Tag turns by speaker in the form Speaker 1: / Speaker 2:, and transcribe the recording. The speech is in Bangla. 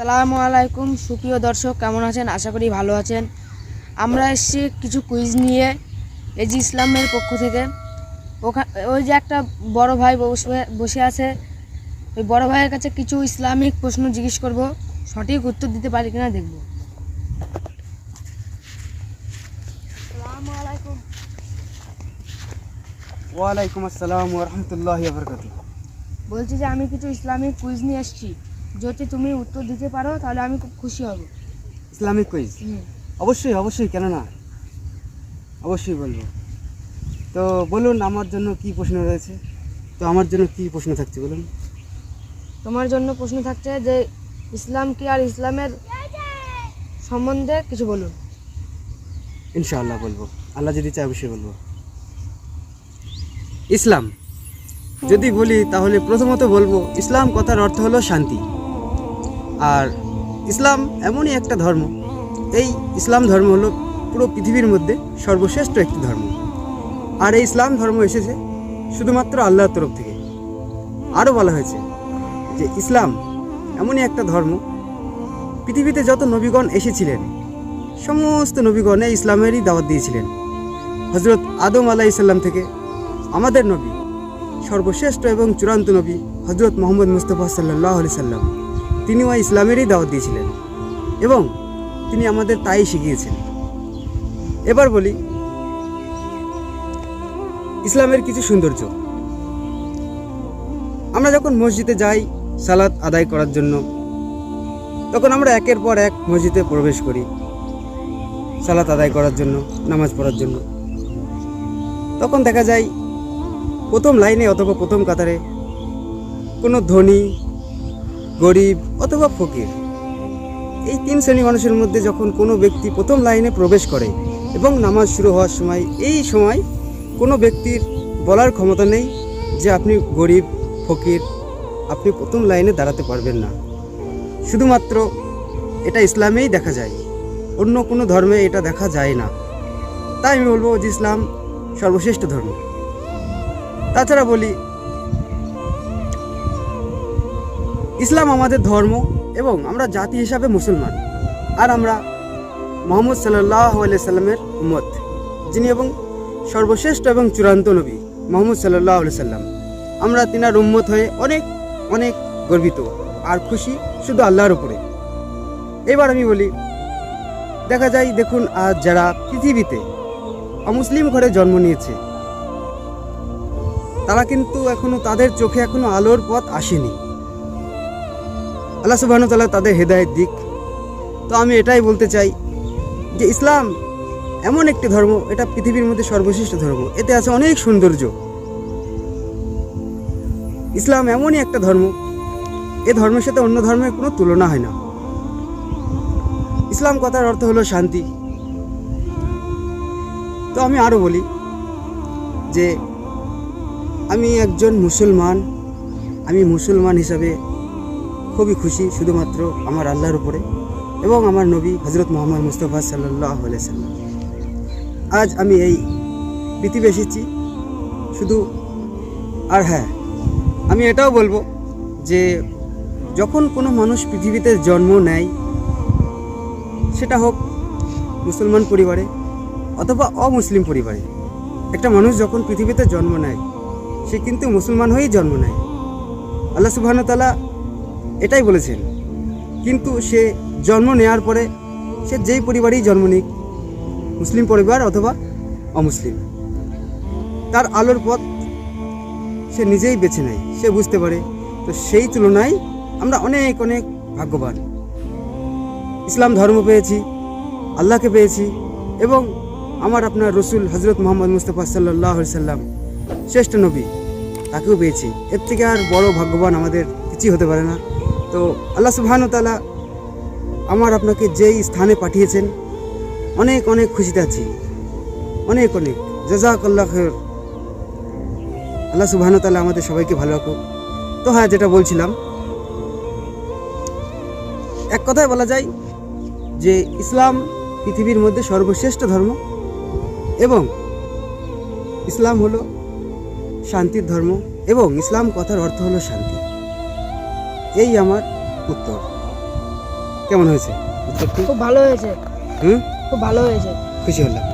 Speaker 1: আসসালামু আলাইকুম সুপ্রিয় দর্শক, কেমন আছেন? আশা করি ভালো আছেন। আমরা এসেছি কিছু কুইজ নিয়ে এজি ইসলামের পক্ষ থেকে। ওই যে একটা বড় ভাই বসে আছে, ওই বড় ভাইয়ের কাছে কিছু ইসলামিক প্রশ্ন জিজ্ঞেস করব, সঠিক উত্তর দিতে পারি কিনা দেখব। আসসালামু আলাইকুম।
Speaker 2: ওয়ালাইকুম আসসালাম ওয়া রাহমাতুল্লাহি ওয়া বারাকাতুহু।
Speaker 1: বলছি যে আমি কিছু ইসলামিক কুইজ নিয়ে এসেছি, যদি তুমি উত্তর দিতে পারো তাহলে আমি খুব খুশি হব।
Speaker 2: Islamic quiz? অবশ্যই, কেন না, অবশ্যই বলবো। তো বলুন, আমার জন্য কি প্রশ্ন রয়েছে? তো আমার জন্য কি প্রশ্ন থাকছে বলুন।
Speaker 1: তোমার জন্য প্রশ্ন থাকছে যে ইসলাম কি, আর ইসলামের সম্বন্ধে কিছু বলুন।
Speaker 2: ইনশাআল্লাহ বলবো, আল্লাহ যদি চায় অবশ্যই বলবো। ইসলাম যদি বলি তাহলে প্রথমত বলবো ইসলাম কথার অর্থ হলো শান্তি। আর ইসলাম এমনই একটা ধর্ম, এই ইসলাম ধর্ম হলো পুরো পৃথিবীর মধ্যে সর্বশ্রেষ্ঠ একটি ধর্ম। আর এই ইসলাম ধর্ম এসেছে শুধুমাত্র আল্লাহর তরফ থেকে। আরও বলা হয়েছে যে ইসলাম এমনই একটা ধর্ম, পৃথিবীতে যত নবীগণ এসেছিলেন সমস্ত নবীগণ এই ইসলামেরই দাওয়াত দিয়েছিলেন। হজরত আদম আলাইহিসসালাম থেকে আমাদের নবী সর্বশ্রেষ্ঠ এবং চূড়ান্ত নবী হজরত মোহাম্মদ মুস্তাফা সাল্লাল্লাহু আলাইহি সাল্লাম, তিনিও ইসলামেরই দাওয়াত দিয়েছিলেন এবং তিনি আমাদের তাই শিখিয়েছেন। এবার বলি ইসলামের কিছু সৌন্দর্য। আমরা যখন মসজিদে যাই সালাত আদায় করার জন্য, তখন আমরা একের পর এক মসজিদে প্রবেশ করি সালাত আদায় করার জন্য, নামাজ পড়ার জন্য। তখন দেখা যায় প্রথম লাইনে অথবা প্রথম কাতারে কোনো ধনী, গরিব অথবা ফকির, এই তিন শ্রেণী মানুষের মধ্যে যখন কোনো ব্যক্তি প্রথম লাইনে প্রবেশ করে এবং নামাজ শুরু হওয়ার সময়, এই সময় কোনো ব্যক্তির বলার ক্ষমতা নেই যে আপনি গরিব, ফকির, আপনি প্রথম লাইনে দাঁড়াতে পারবেন না। শুধুমাত্র এটা ইসলামেই দেখা যায়, অন্য কোনো ধর্মে এটা দেখা যায় না। তাই আমি বলবো যে ইসলাম সর্বশ্রেষ্ঠ ধর্ম। তাছাড়া বলি ইসলাম আমাদের ধর্ম এবং আমরা জাতি হিসাবে মুসলমান, আর আমরা মুহাম্মদ সাল্লাল্লাহু আলাইহি সাল্লামের উম্মত, যিনি এবং সর্বশ্রেষ্ঠ এবং চূড়ান্ত নবী মুহাম্মদ সাল্লাল্লাহু আলাইহি সাল্লাম। আমরা তিনার উম্মত হয়ে অনেক অনেক গর্বিত আর খুশি শুধু আল্লাহর উপরে। এবার আমি বলি, দেখা যায় দেখুন আজ যারা পৃথিবীতে অমুসলিম ঘরে জন্ম নিয়েছে তারা কিন্তু এখনো, তাদের চোখে এখনো আলোর পথ আসেনি। আল্লাহ সুবহানাহু ওয়া তাআলা তাদের হেদায়েত দিক। তো আমি এটাই বলতে চাই যে ইসলাম এমন একটি ধর্ম, এটা পৃথিবীর মধ্যে সর্বশ্রেষ্ঠ ধর্ম, এতে আছে অনেক সৌন্দর্য। ইসলাম এমনই একটা ধর্ম, এ ধর্মের সাথে অন্য ধর্মের কোনো তুলনা হয় না। ইসলাম কথার অর্থ হলো শান্তি। তো আমি আরও বলি যে আমি একজন মুসলমান, আমি মুসলমান হিসাবে খুবই খুশি শুধুমাত্র আমার আল্লাহর উপরে এবং আমার নবী হজরত মোহাম্মদ মুস্তাফা সাল্লাল্লাহু আলাইহি সাল্লাম। আজ আমি এই পৃথিবী এসেছি শুধু। আর হ্যাঁ, আমি এটাও বলবো যে যখন কোনো মানুষ পৃথিবীতে জন্ম নেয়, সেটা হোক মুসলমান পরিবারে অথবা অমুসলিম পরিবারে, একটা মানুষ যখন পৃথিবীতে জন্ম নেয় সে কিন্তু মুসলমান হয়েই জন্ম নেয়। আল্লাহ সুবহানাহু ওয়া তাআলা এটাই বলেছেন। কিন্তু সে জন্ম নেওয়ার পরে সে যেই পরিবারেই জন্ম নিক, মুসলিম পরিবার অথবা অমুসলিম, তার আলোর পথ সে নিজেই বেছে নেয়, সে বুঝতে পারে। তো সেই তুলনায় আমরা অনেক অনেক ভাগ্যবান। ইসলাম ধর্ম পেয়েছি, আল্লাহকে পেয়েছি এবং আমার আপনার রসুল হজরত মোহাম্মদ মুস্তাফা সাল্লাল্লাহু আলাইহি সাল্লাম, শ্রেষ্ঠ নবী, তাকেও পেয়েছি। এর থেকে আর বড় ভাগ্যবান আমাদের কিছুই হতে পারে না। তো আল্লাহ সুবহানাহু ওয়া তাআলা আমার আপনাকে যেই স্থানে পাঠিয়েছেন, অনেক অনেক খুশিতে আছি, অনেক অনেক জাযাকাল্লাহ খায়র। আল্লাহ সুবহানাহু ওয়া তাআলা আমাদের সবাইকে ভালো রাখুক। তো হ্যাঁ, যেটা বলছিলাম, এক কথায় বলা যায় যে ইসলাম পৃথিবীর মধ্যে সর্বশ্রেষ্ঠ ধর্ম এবং ইসলাম হলো শান্তির ধর্ম এবং ইসলাম কথার অর্থ হলো শান্তি। এই আমার উত্তর। কেমন হয়েছে উত্তরটি?
Speaker 1: খুব ভালো হয়েছে,
Speaker 2: হুম,
Speaker 1: খুব ভালো হয়েছে।
Speaker 2: খুশি হলাম।